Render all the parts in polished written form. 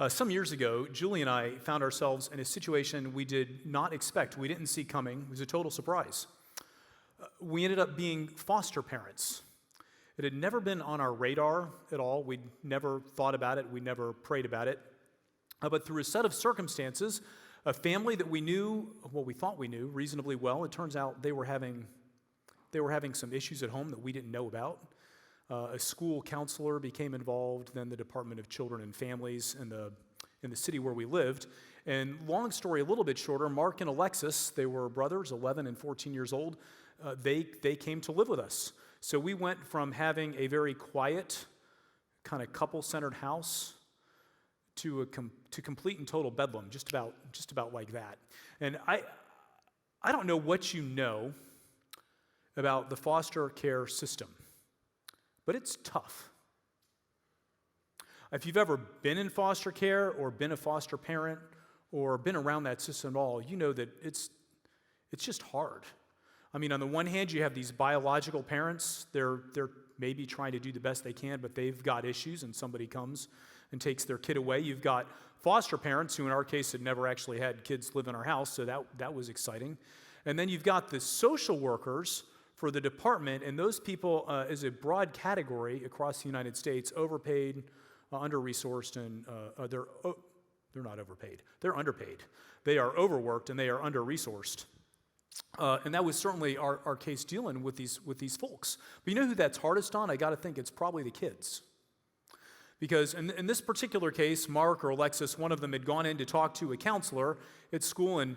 Some years ago, Julie and I found ourselves in a situation we did not expect, we didn't see coming. It was a total surprise. We ended up being foster parents. It had never been on our radar at all. We'd never thought about it. We never prayed about it. But through a set of circumstances, a family that we knew, well, we thought we knew reasonably well, it turns out they were having some issues at home that we didn't know about. A school counselor became involved, then the Department of Children and Families in the city where we lived. And long story a little bit shorter, Mark and Alexis, they were brothers, 11 and 14 years old. They came to live with us. So we went from having a very quiet, kind of couple-centered house to complete and total bedlam, just about like that. And I don't know what you know about the foster care system, but it's tough. If you've ever been in foster care or been a foster parent or been around that system at all, you know that it's just hard. I mean, on the one hand, you have these biological parents. They're maybe trying to do the best they can, but they've got issues, and somebody comes and takes their kid away. You've got foster parents who, in our case, had never actually had kids live in our house, so that was exciting. And then you've got the social workers for the department, and those people, is a broad category across the United States, overpaid, under-resourced, and they're not overpaid. They're underpaid. They are overworked, and they are under-resourced. And that was certainly our case dealing with these folks. But you know who that's hardest on? I got to think it's probably the kids. Because in this particular case, Mark or Alexis, one of them had gone in to talk to a counselor at school and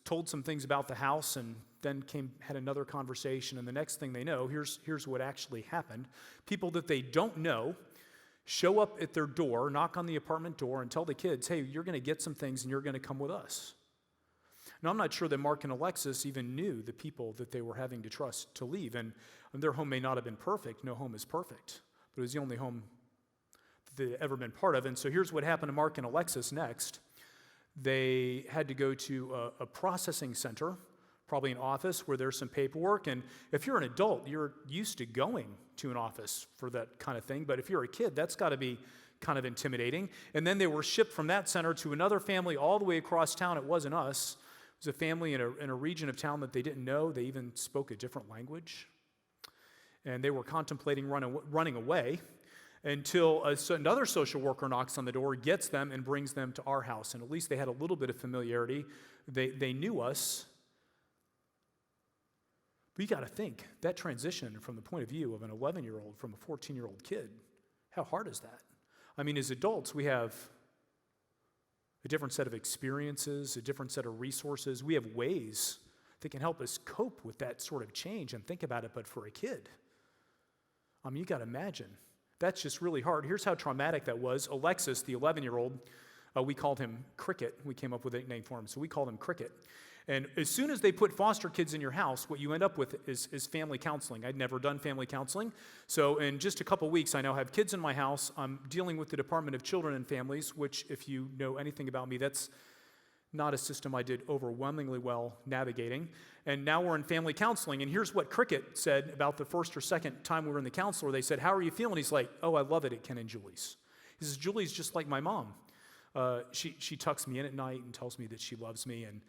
told some things about the house, and then had another conversation, and the next thing they know, here's what actually happened. People that they don't know show up at their door, knock on the apartment door, and tell the kids, hey, you're going to get some things and you're going to come with us. Now, I'm not sure that Mark and Alexis even knew the people that they were having to trust to leave, and their home may not have been perfect. No home is perfect, but it was the only home that they'd ever been part of. And so here's what happened to Mark and Alexis next. They had to go to a processing center, probably an office where there's some paperwork. And if you're an adult, you're used to going to an office for that kind of thing. But if you're a kid, that's got to be kind of intimidating. And then they were shipped from that center to another family all the way across town. It wasn't us. It was a family in a region of town that they didn't know. They even spoke a different language. And they were contemplating running away until another social worker knocks on the door, gets them, and brings them to our house. And at least they had a little bit of familiarity. They knew us. But you got to think, that transition from the point of view of an 11-year-old from a 14-year-old kid, how hard is that? I mean, as adults, we have a different set of experiences, a different set of resources. We have ways that can help us cope with that sort of change and think about it. But for a kid, I mean, you got to imagine. That's just really hard. Here's how traumatic that was. Alexis, the 11-year-old, we called him Cricket. We came up with a nickname for him, so we called him Cricket. And as soon as they put foster kids in your house, what you end up with is family counseling. I'd never done family counseling. So in just a couple weeks, I now have kids in my house. I'm dealing with the Department of Children and Families, which, if you know anything about me, that's not a system I did overwhelmingly well navigating. And now we're in family counseling. And here's what Cricket said about the first or second time we were in the counselor. They said, how are you feeling? He's like, oh, I love it at Ken and Julie's. He says, Julie's just like my mom. She tucks me in at night and tells me that she loves me, and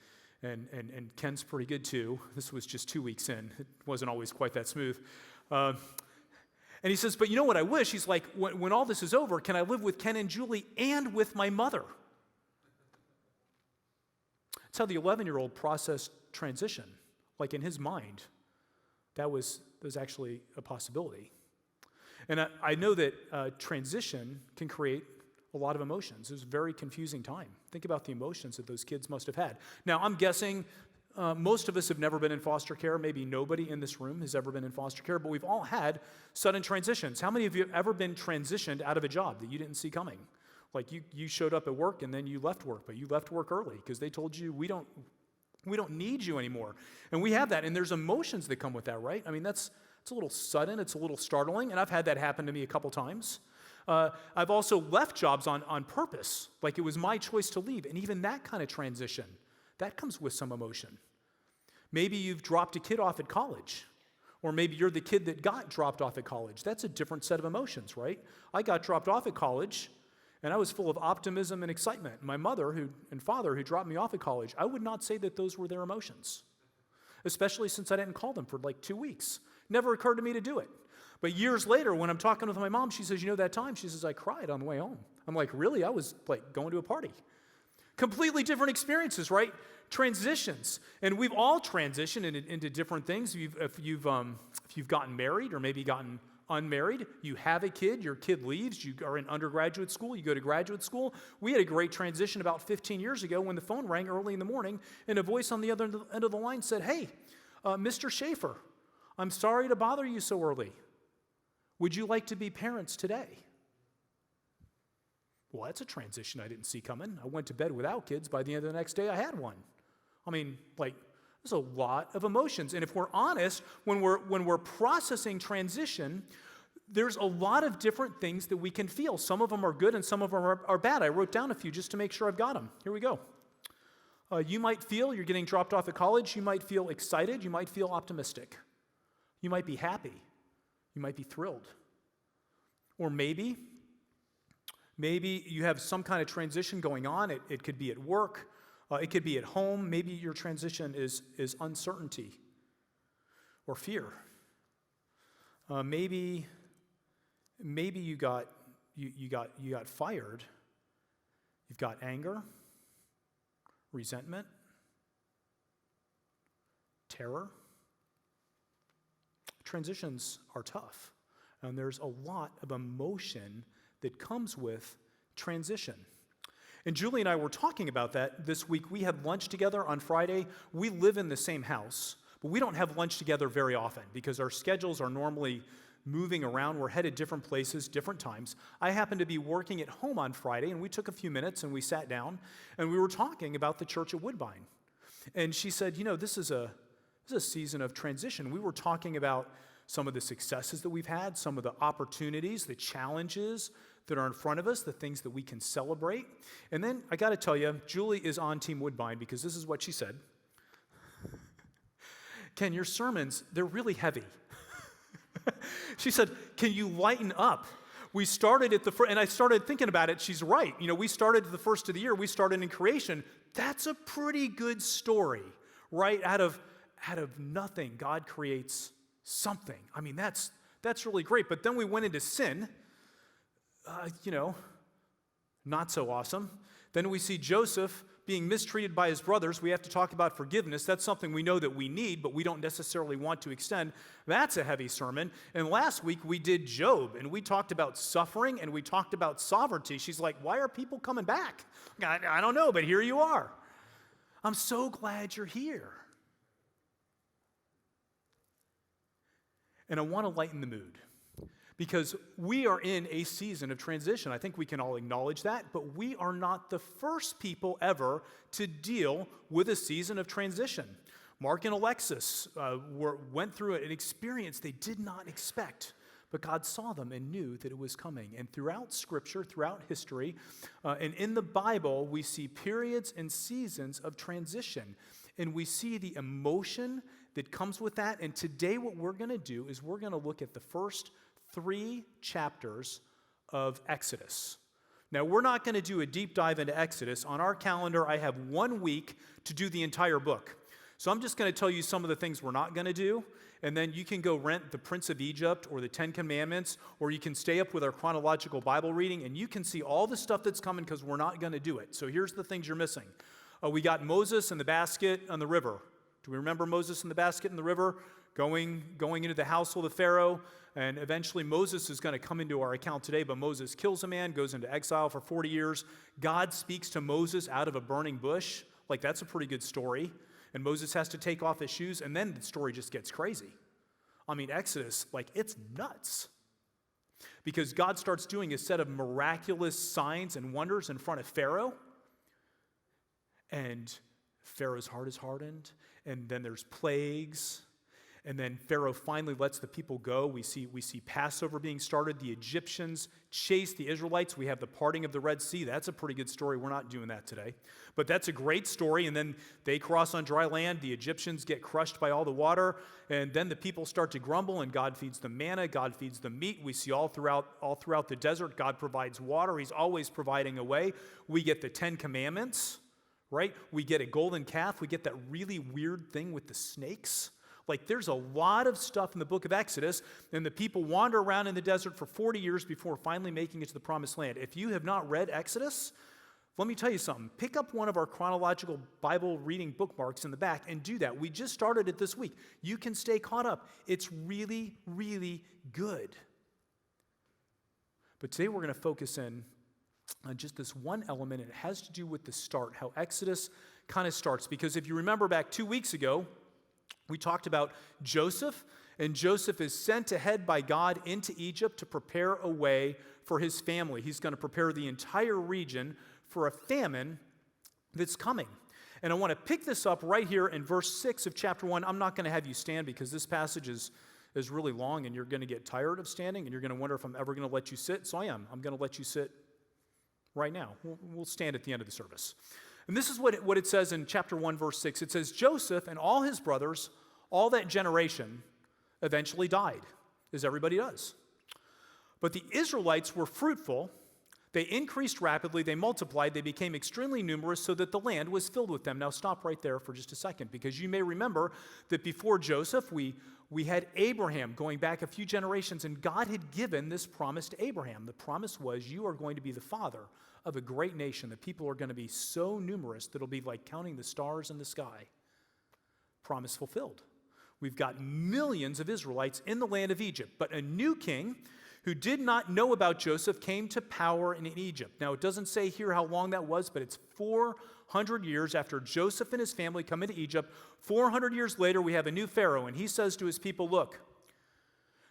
Ken's pretty good too. This was just 2 weeks in. It wasn't always quite that smooth. And he says, but you know what I wish? He's like, when all this is over, can I live with Ken and Julie and with my mother? That's how the 11-year-old processed transition. Like in his mind, that was actually a possibility. And I know that transition can create a lot of emotions. It was a very confusing time. Think about the emotions that those kids must have had. Now, I'm guessing most of us have never been in foster care. Maybe nobody in this room has ever been in foster care, but we've all had sudden transitions. How many of you have ever been transitioned out of a job that you didn't see coming? Like you showed up at work and then you left work, but you left work early because they told you we don't need you anymore. And we have that, and there's emotions that come with that, right? I mean, it's a little sudden, it's a little startling, and I've had that happen to me a couple times. I've also left jobs on purpose, like it was my choice to leave, and even that kind of transition, that comes with some emotion. Maybe you've dropped a kid off at college, or maybe you're the kid that got dropped off at college. That's a different set of emotions, right? I got dropped off at college, And I was full of optimism and excitement. My mother and father, who dropped me off at college, I would not say that those were their emotions, especially since I didn't call them for like 2 weeks. Never occurred to me to do it. But years later, when I'm talking with my mom, she says, that time? She says, I cried on the way home. I'm like, really? I was like going to a party. Completely different experiences, right? Transitions. And we've all transitioned into different things. If you've gotten married or maybe gotten unmarried, you have a kid, your kid leaves, you are in undergraduate school, you go to graduate school. We had a great transition about 15 years ago when the phone rang early in the morning and a voice on the other end of the line said, hey, Mr. Schafer, I'm sorry to bother you so early. Would you like to be parents today? Well, that's a transition I didn't see coming. I went to bed without kids. By the end of the next day, I had one. There's a lot of emotions. And if we're honest, when we're processing transition, there's a lot of different things that we can feel. Some of them are good and some of them are bad. I wrote down a few just to make sure I've got them. Here we go. You might feel you're getting dropped off at college. You might feel excited. You might feel optimistic. You might be happy. You might be thrilled. Or maybe you have some kind of transition going on. It could be at work. It could be at home. Maybe your transition is uncertainty or fear. Maybe you got fired. You've got anger, resentment, terror. Transitions are tough, and there's a lot of emotion that comes with transition. And Julie and I were talking about that this week. We had lunch together on Friday. We live in the same house, but we don't have lunch together very often because our schedules are normally moving around. We're headed different places, different times. I happened to be working at home on Friday, and we took a few minutes and we sat down and we were talking about the church at Woodbine. And she said, this is a season of transition. We were talking about some of the successes that we've had, some of the opportunities, the challenges that are in front of us, the things that we can celebrate. And then I got to tell you, Julie is on Team Woodbine because this is what she said. Ken, your sermons, they're really heavy. She said, can you lighten up? We started at the first, and I started thinking about it. She's right. We started the first of the year. We started in creation. That's a pretty good story, right? Out of nothing, God creates something. That's really great. But then we went into sin. Not so awesome. Then we see Joseph being mistreated by his brothers. We have to talk about forgiveness. That's something we know that we need, but we don't necessarily want to extend. That's a heavy sermon. And last week we did Job, and we talked about suffering, and we talked about sovereignty. She's like, why are people coming back? I don't know, but here you are. I'm so glad you're here. And I want to lighten the mood because we are in a season of transition. I think we can all acknowledge that, but we are not the first people ever to deal with a season of transition. Mark and Alexis went through an experience they did not expect, but God saw them and knew that it was coming. And throughout Scripture, throughout history, and in the Bible, we see periods and seasons of transition, and we see the emotion that comes with that. And today what we're going to do is we're going to look at the first 3 chapters of Exodus. Now, we're not going to do a deep dive into Exodus. On our calendar, I have 1 week to do the entire book. So I'm just going to tell you some of the things we're not going to do, and then you can go rent The Prince of Egypt or the 10 Commandments, or you can stay up with our chronological Bible reading, and you can see all the stuff that's coming because we're not going to do it. So here's the things you're missing. We got Moses and the basket on the river. Do we remember Moses and the basket in the river going into the household of Pharaoh? And eventually Moses is going to come into our account today, but Moses kills a man, goes into exile for 40 years. God speaks to Moses out of a burning bush. That's a pretty good story. And Moses has to take off his shoes, and then the story just gets crazy. Exodus, it's nuts. Because God starts doing a set of miraculous signs and wonders in front of Pharaoh. And Pharaoh's heart is hardened. And then there's plagues. And then Pharaoh finally lets the people go. We see Passover being started. The Egyptians chase the Israelites. We have the parting of the Red Sea. That's a pretty good story. We're not doing that today. But that's a great story. And then they cross on dry land. The Egyptians get crushed by all the water. And then the people start to grumble, and God feeds them manna. God feeds them meat. We see all throughout the desert, God provides water. He's always providing a way. We get the 10 Commandments, right? We get a golden calf. We get that really weird thing with the snakes. Like, there's a lot of stuff in the book of Exodus, and the people wander around in the desert for 40 years before finally making it to the promised land. If you have not read Exodus, let me tell you something. Pick up one of our chronological Bible reading bookmarks in the back and do that. We just started it this week. You can stay caught up. It's really, really good. But today we're going to focus in on just this one element, and it has to do with the start, how Exodus kind of starts. Because if you remember back 2 weeks ago, we talked about Joseph, and Joseph is sent ahead by God into Egypt to prepare a way for his family. He's going to prepare the entire region for a famine that's coming. And I want to pick this up right here in verse 6 of chapter 1. I'm not going to have you stand because this passage is really long, and you're going to get tired of standing, and you're going to wonder if I'm ever going to let you sit. So I am. I'm going to let you sit right now. We'll stand at the end of the service. And this is what it says in chapter 1, verse 6. It says, Joseph and all his brothers, all that generation, eventually died, as everybody does. But the Israelites were fruitful. They increased rapidly. They multiplied. They became extremely numerous so that the land was filled with them. Now stop right there for just a second, because you may remember that before Joseph, we had Abraham going back a few generations, and God had given this promise to Abraham. The promise was, you are going to be the father of a great nation. The people are going to be so numerous that it'll be like counting the stars in the sky. Promise fulfilled. We've got millions of Israelites in the land of Egypt, but a new king who did not know about Joseph came to power in Egypt. Now, it doesn't say here how long that was, but it's 400 years after Joseph and his family come into Egypt. 400 years later, we have a new Pharaoh, and he says to his people, look,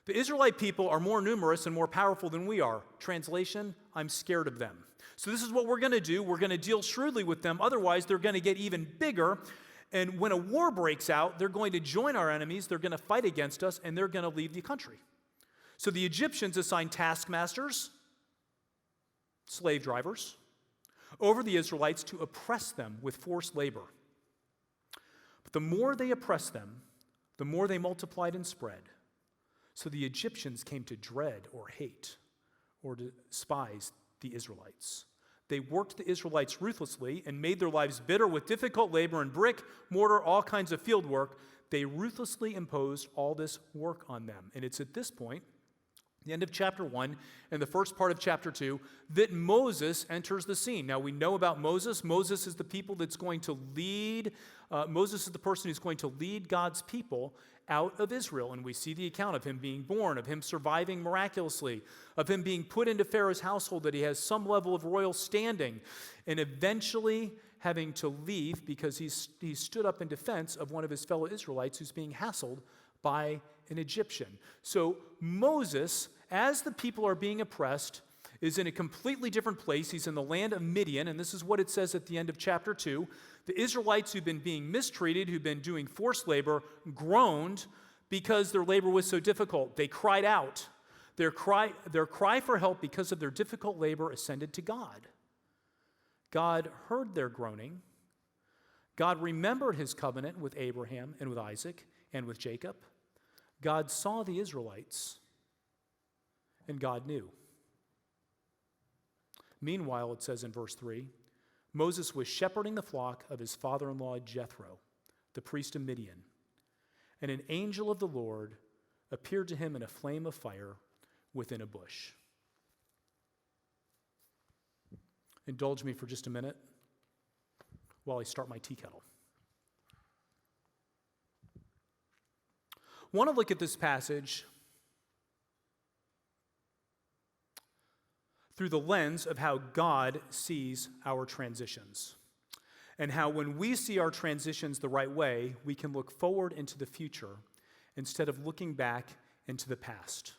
the Israelite people are more numerous and more powerful than we are. Translation, I'm scared of them. So this is what we're going to do. We're going to deal shrewdly with them. Otherwise, they're going to get even bigger. And when a war breaks out, they're going to join our enemies. They're going to fight against us, and they're going to leave the country. So the Egyptians assigned taskmasters, slave drivers, over the Israelites to oppress them with forced labor. But the more they oppressed them, the more they multiplied and spread. So the Egyptians came to dread or hate or despise the Israelites. They worked the Israelites ruthlessly and made their lives bitter with difficult labor and brick, mortar, all kinds of field work. They ruthlessly imposed all this work on them. And it's at this point, the end of chapter 1 and the first part of chapter 2, that Moses enters the scene. Now, we know about Moses. Moses is the people that's going to lead, Moses is the person who's going to lead God's people out of Israel. And we see the account of him being born, of him surviving miraculously, of him being put into Pharaoh's household, that he has some level of royal standing, and eventually having to leave because he stood up in defense of one of his fellow Israelites who's being hassled by an Egyptian. So Moses, as the people are being oppressed, is in a completely different place. He's in the land of Midian, and this is what it says at the end of chapter 2. The Israelites who've been being mistreated, who've been doing forced labor, groaned because their labor was so difficult. They cried out. Their cry for help because of their difficult labor ascended to God. God heard their groaning. God remembered his covenant with Abraham and with Isaac and with Jacob. God saw the Israelites, and God knew. Meanwhile, it says in verse 3, Moses was shepherding the flock of his father-in-law Jethro, the priest of Midian, and an angel of the Lord appeared to him in a flame of fire within a bush. Indulge me for just a minute while I start my tea kettle. I want to look at this passage through the lens of how God sees our transitions, and how when we see our transitions the right way, we can look forward into the future instead of looking back into the past.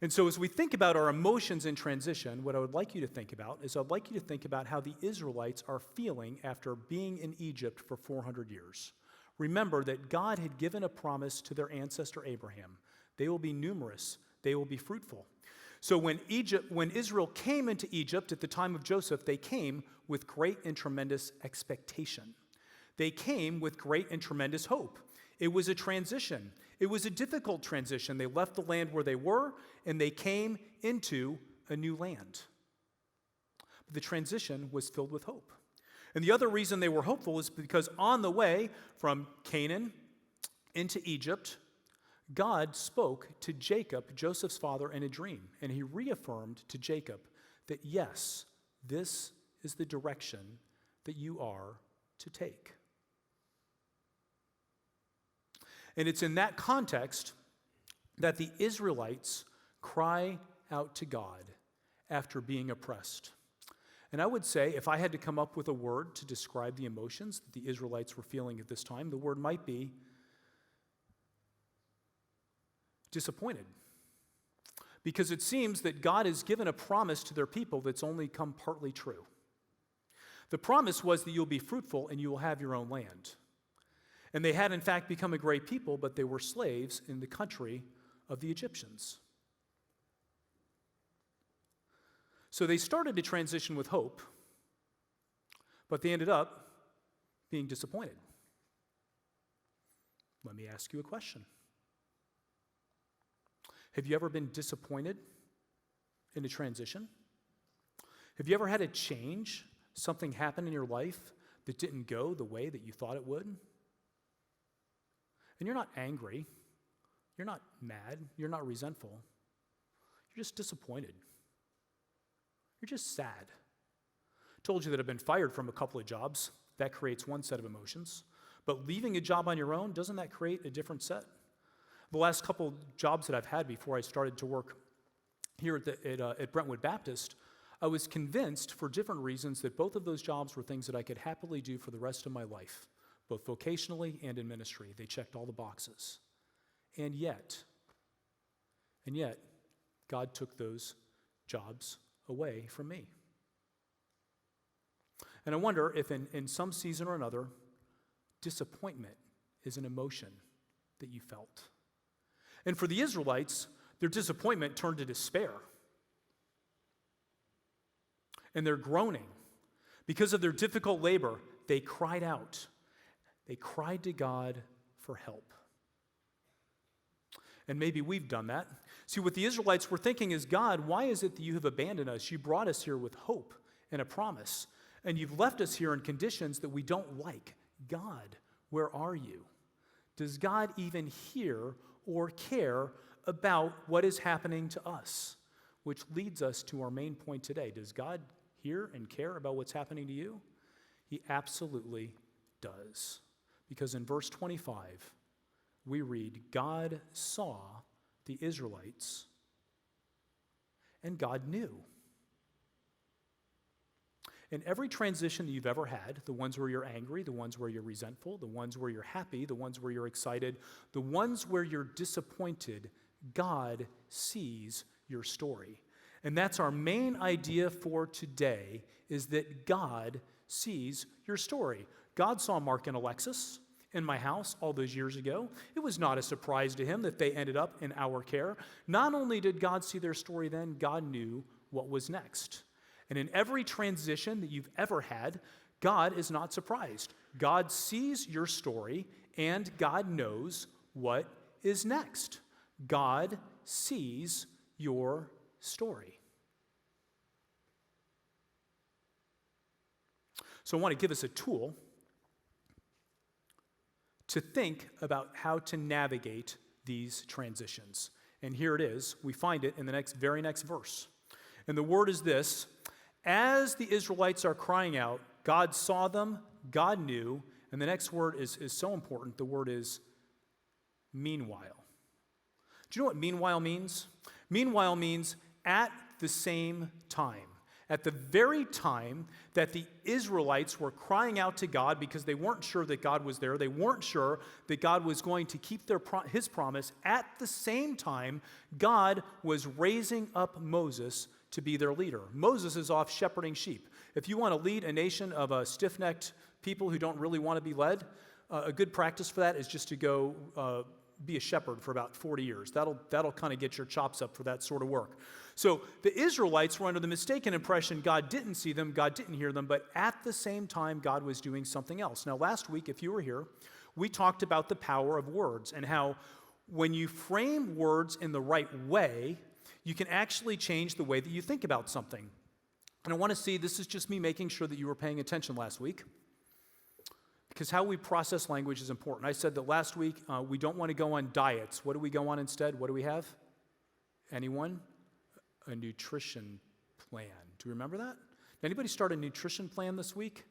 And so as we think about our emotions in transition, what I would like you to think about is I'd like you to think about how the Israelites are feeling after being in Egypt for 400 years. remember that God had given a promise to their ancestor Abraham. They will be numerous. They will be fruitful. So when Israel came into Egypt at the time of Joseph, they came with great and tremendous expectation. They came with great and tremendous hope. It was a transition. It was a difficult transition. They left the land where they were, and they came into a new land. But the transition was filled with hope. And the other reason they were hopeful is because on the way from Canaan into Egypt, God spoke to Jacob, Joseph's father, in a dream, and he reaffirmed to Jacob that, yes, this is the direction that you are to take. And it's in that context that the Israelites cry out to God after being oppressed. And I would say, if I had to come up with a word to describe the emotions that the Israelites were feeling at this time, the word might be disappointed. Because it seems that God has given a promise to their people that's only come partly true. The promise was that you'll be fruitful and you will have your own land. And they had in fact become a great people, but they were slaves in the country of the Egyptians. So they started to transition with hope, but they ended up being disappointed. Let me ask you a question. Have you ever been disappointed in a transition? Have you ever had a change, something happen in your life that didn't go the way that you thought it would? And you're not angry, you're not mad, you're not resentful. You're just disappointed. You're just sad. I told you that I've been fired from a couple of jobs. That creates one set of emotions. But leaving a job on your own, doesn't that create a different set? The last couple jobs that I've had before I started to work here at Brentwood Baptist, I was convinced for different reasons that both of those jobs were things that I could happily do for the rest of my life, both vocationally and in ministry. They checked all the boxes. And yet, God took those jobs away from me. And I wonder if in some season or another, disappointment is an emotion that you felt. And for the Israelites, their disappointment turned to despair. And they're groaning. Because of their difficult labor, they cried out. They cried to God for help. And maybe we've done that. See, what the Israelites were thinking is, God, why is it that you have abandoned us? You brought us here with hope and a promise, and you've left us here in conditions that we don't like. God, where are you? Does God even hear or care about what is happening to us? Which leads us to our main point today. Does God hear and care about what's happening to you? He absolutely does. Because in verse 25, we read, God saw the Israelites, and God knew. In every transition that you've ever had, the ones where you're angry, the ones where you're resentful, the ones where you're happy, the ones where you're excited, the ones where you're disappointed, God sees your story. And that's our main idea for today, is that God sees your story. God saw Mark and Alexis in my house all those years ago. It was not a surprise to him that they ended up in our care. Not only did God see their story then, God knew what was next. And in every transition that you've ever had, God is not surprised. God sees your story, and God knows what is next. God sees your story. So I want to give us a tool to think about how to navigate these transitions. And here it is. We find it in the very next verse. And the word is this: as the Israelites are crying out, God saw them, God knew, and the next word is so important. The word is meanwhile. Do you know what meanwhile means? Meanwhile means at the same time. At the very time that the Israelites were crying out to God because they weren't sure that God was there, they weren't sure that God was going to keep his promise, at the same time, God was raising up Moses to be their leader. Moses is off shepherding sheep. If you want to lead a nation of stiff-necked people who don't really want to be led, a good practice for that is just to go be a shepherd for about 40 years. That'll kind of get your chops up for that sort of work. So the Israelites were under the mistaken impression God didn't see them, God didn't hear them, but at the same time, God was doing something else. Now, last week, if you were here, we talked about the power of words and how when you frame words in the right way, you can actually change the way that you think about something. And I want to see, this is just me making sure that you were paying attention last week, because how we process language is important. I said that last week we don't want to go on diets. What do we go on instead? What do we have? Anyone? A nutrition plan. Do you remember that? Did anybody start a nutrition plan this week?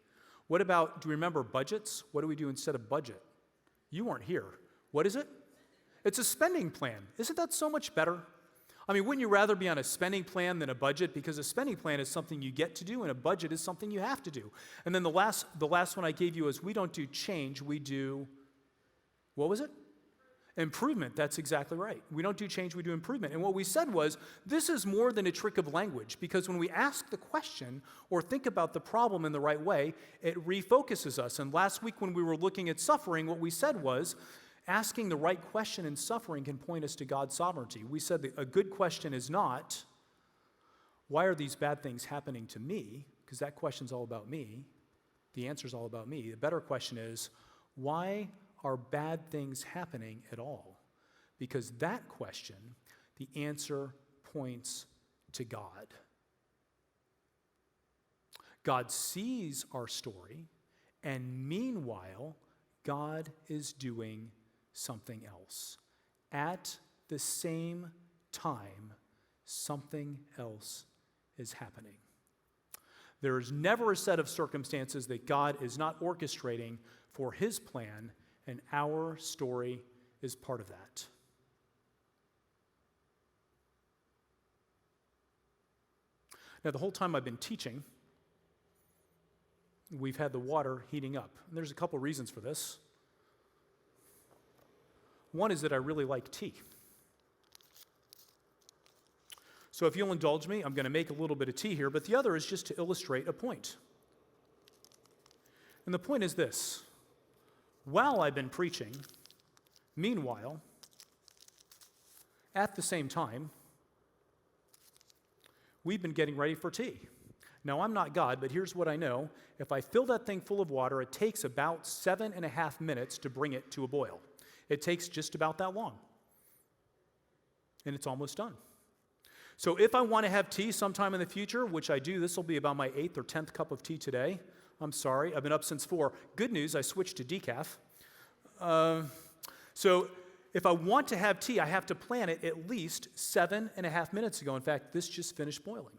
What about, do you remember budgets? What do we do instead of budget? You weren't here. What is it? It's a spending plan. Isn't that so much better? I mean, wouldn't you rather be on a spending plan than a budget? Because a spending plan is something you get to do, and a budget is something you have to do. And then the last one I gave you is we don't do change, we do, what was it? Improvement. That's exactly right. We don't do change, we do improvement. And what we said was, this is more than a trick of language, because when we ask the question or think about the problem in the right way, it refocuses us. And last week when we were looking at suffering, what we said was, asking the right question in suffering can point us to God's sovereignty. We said that a good question is not, why are these bad things happening to me? Because that question's all about me. The answer's all about me. The better question is, why are bad things happening at all? Because that question, the answer points to God. God sees our story, and meanwhile, God is doing something else. At the same time, something else is happening. There is never a set of circumstances that God is not orchestrating for his plan, and our story is part of that. Now, the whole time I've been teaching, we've had the water heating up. And there's a couple reasons for this. One is that I really like tea. So if you'll indulge me, I'm going to make a little bit of tea here, but the other is just to illustrate a point. And the point is this. While I've been preaching, meanwhile, at the same time, we've been getting ready for tea. Now, I'm not God, but here's what I know. If I fill that thing full of water, it takes about 7.5 minutes to bring it to a boil. It takes just about that long. And it's almost done. So if I want to have tea sometime in the future, which I do, this will be about my 8th or 10th cup of tea today. I'm sorry, I've been up since 4. Good news, I switched to decaf. So if I want to have tea, I have to plan it at least 7.5 minutes ago. In fact, this just finished boiling.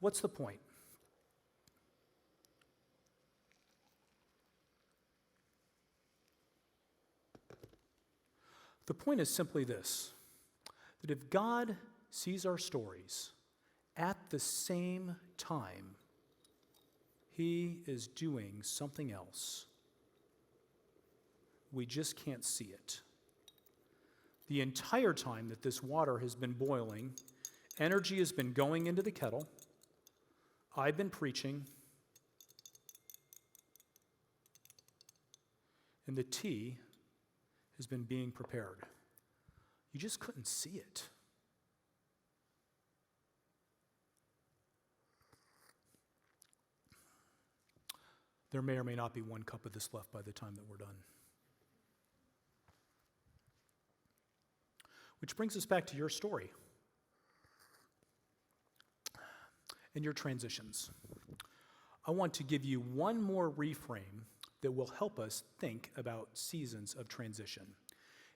What's the point? The point is simply this, that if God sees our stories at the same time, he is doing something else. We just can't see it. The entire time that this water has been boiling, energy has been going into the kettle. I've been preaching, and the tea has been being prepared. You just couldn't see it. There may or may not be 1 cup of this left by the time that we're done. Which brings us back to your story and your transitions. I want to give you one more reframe that will help us think about seasons of transition.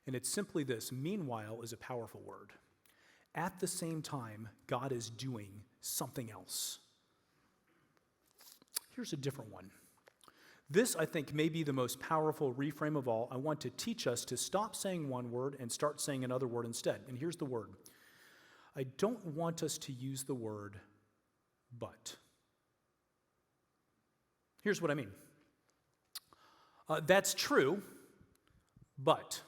And it's simply this: meanwhile is a powerful word. At the same time, God is doing something else. Here's a different one. This, I think, may be the most powerful reframe of all. I want to teach us to stop saying one word and start saying another word instead. And here's the word. I don't want us to use the word but. Here's what I mean. That's true, but.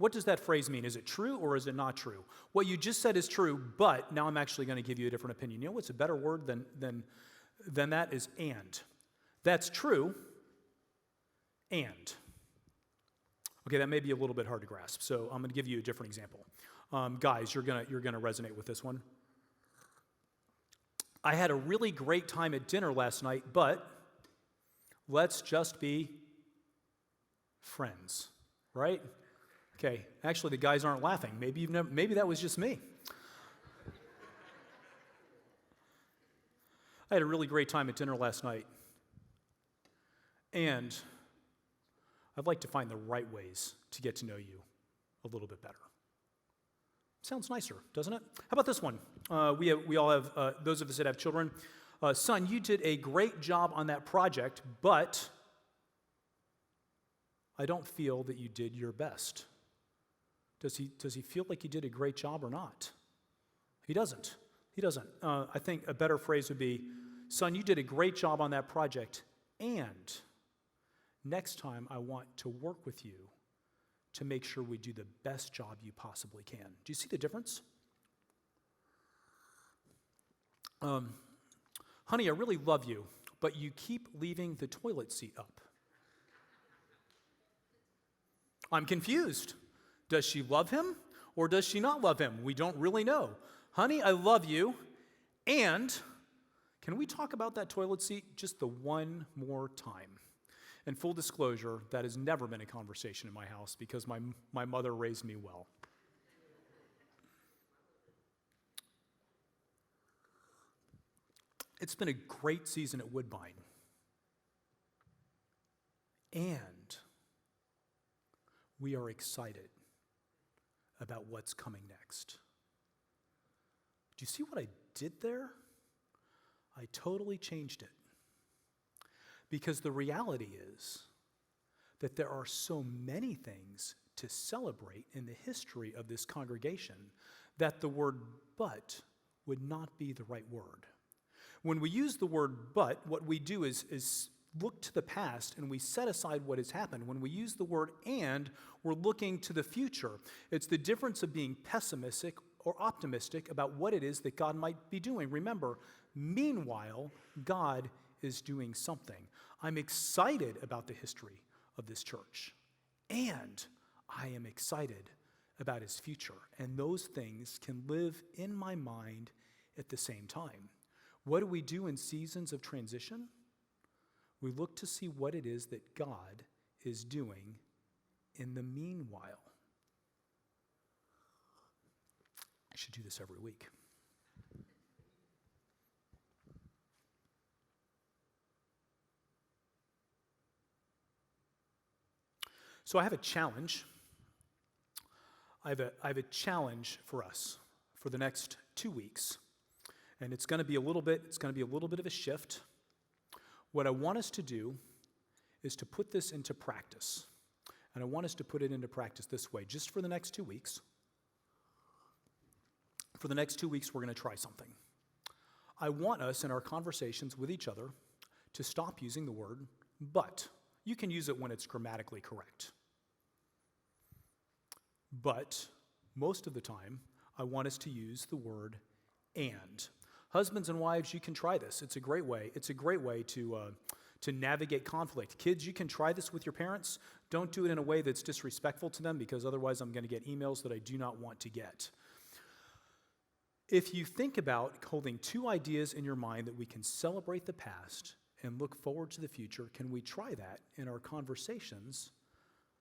What does that phrase mean? Is it true or is it not true? What you just said is true, but now I'm actually going to give you a different opinion. You know what's a better word than that is and. That's true, and. Okay, that may be a little bit hard to grasp, so I'm going to give you a different example. Guys, you're gonna resonate with this one. I had a really great time at dinner last night, but let's just be friends, right? Okay, actually the guys aren't laughing. Maybe that was just me. I had a really great time at dinner last night, and I'd like to find the right ways to get to know you a little bit better. Sounds nicer, doesn't it? How about this one? We all have, those of us that have children. Son, you did a great job on that project, but I don't feel that you did your best. Does he feel like you did a great job or not? He doesn't. He doesn't. I think a better phrase would be, son, you did a great job on that project, and next time I want to work with you to make sure we do the best job you possibly can. Do you see the difference? Honey, I really love you, but you keep leaving the toilet seat up. I'm confused. Does she love him or does she not love him? We don't really know. Honey, I love you, and can we talk about that toilet seat just the one more time? And full disclosure, that has never been a conversation in my house because my mother raised me well. It's been a great season at Woodbine. And we are excited about what's coming next. Do you see what I did there? I totally changed it. Because the reality is that there are so many things to celebrate in the history of this congregation that the word but would not be the right word. When we use the word but, what we do is look to the past and we set aside what has happened. When we use the word and, we're looking to the future. It's the difference of being pessimistic or optimistic about what it is that God might be doing. Remember, meanwhile, God is doing something. I'm excited about the history of this church, and I am excited about his future, and those things can live in my mind at the same time. What do we do in seasons of transition? We look to see what it is that God is doing in the meanwhile. I should do this every week. So I have a challenge. I have a challenge for us for the next 2 weeks, and it's going to be a little bit of a shift. What I want us to do is to put this into practice, and I want us to put it into practice this way, just for the next 2 weeks. For the next 2 weeks, we're going to try something. I want us in our conversations with each other to stop using the word but. You can use it when it's grammatically correct. But most of the time, I want us to use the word and. Husbands and wives, you can try this. It's a great way. It's a great way to navigate conflict. Kids, you can try this with your parents. Don't do it in a way that's disrespectful to them, because otherwise I'm going to get emails that I do not want to get. If you think about holding two ideas in your mind that we can celebrate the past and look forward to the future, can we try that in our conversations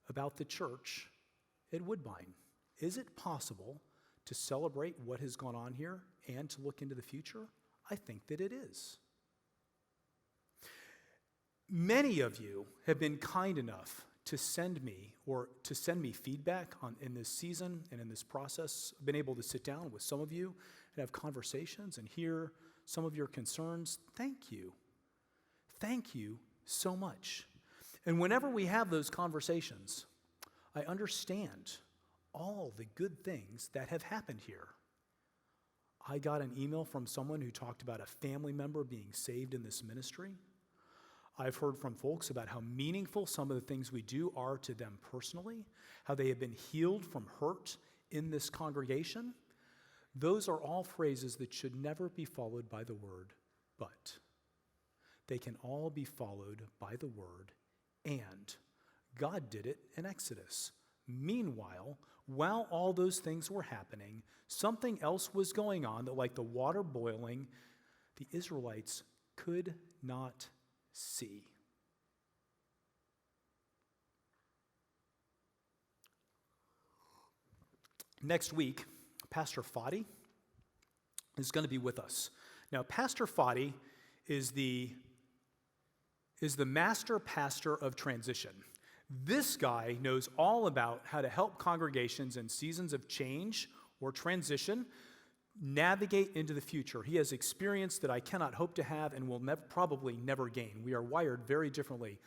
about the church at Woodbine? Is it possible to celebrate what has gone on here and to look into the future? I think that it is. Many of you have been kind enough to send me feedback in this season and in this process. I've been able to sit down with some of you and have conversations and hear some of your concerns. Thank you. Thank you so much. And whenever we have those conversations, I understand all the good things that have happened here. I got an email from someone who talked about a family member being saved in this ministry. I've heard from folks about how meaningful some of the things we do are to them personally, how they have been healed from hurt in this congregation. Those are all phrases that should never be followed by the word but. They can all be followed by the word and. God did it in Exodus. Meanwhile, while all those things were happening, something else was going on that, like the water boiling, the Israelites could not see. Next week, Pastor Fadi is going to be with us. Now, Pastor Fadi is the master pastor of transition. This guy knows all about how to help congregations in seasons of change or transition navigate into the future. He has experience that I cannot hope to have and will probably never gain. We are wired very differently.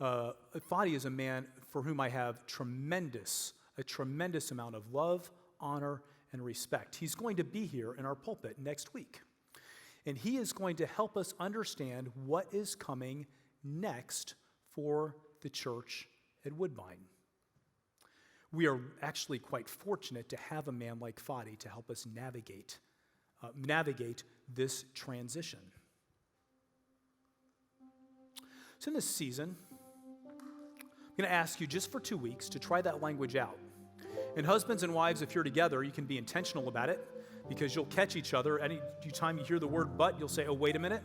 Fadi is a man for whom I have a tremendous amount of love, honor, and respect. He's going to be here in our pulpit next week. And he is going to help us understand what is coming next for the church at Woodbine. We are actually quite fortunate to have a man like Fadi to help us navigate this transition. So in this season, I'm going to ask you just for 2 weeks to try that language out. And husbands and wives, if you're together, you can be intentional about it because you'll catch each other. Any time you hear the word but, you'll say, oh, wait a minute.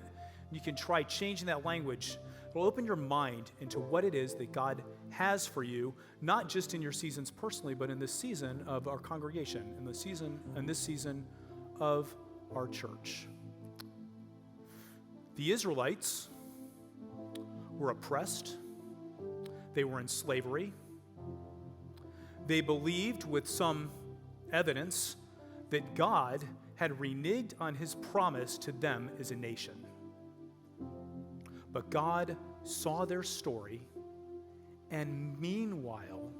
You can try changing that language. It'll open your mind into what it is that God has for you, not just in your seasons personally, but in this season of our congregation, in this season of our church. The Israelites were oppressed. They were in slavery. They believed with some evidence that God had reneged on his promise to them as a nation. But God saw their story and meanwhile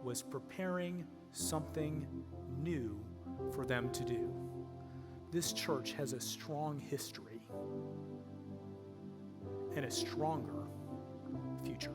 was preparing something new for them to do. This church has a strong history and a stronger future.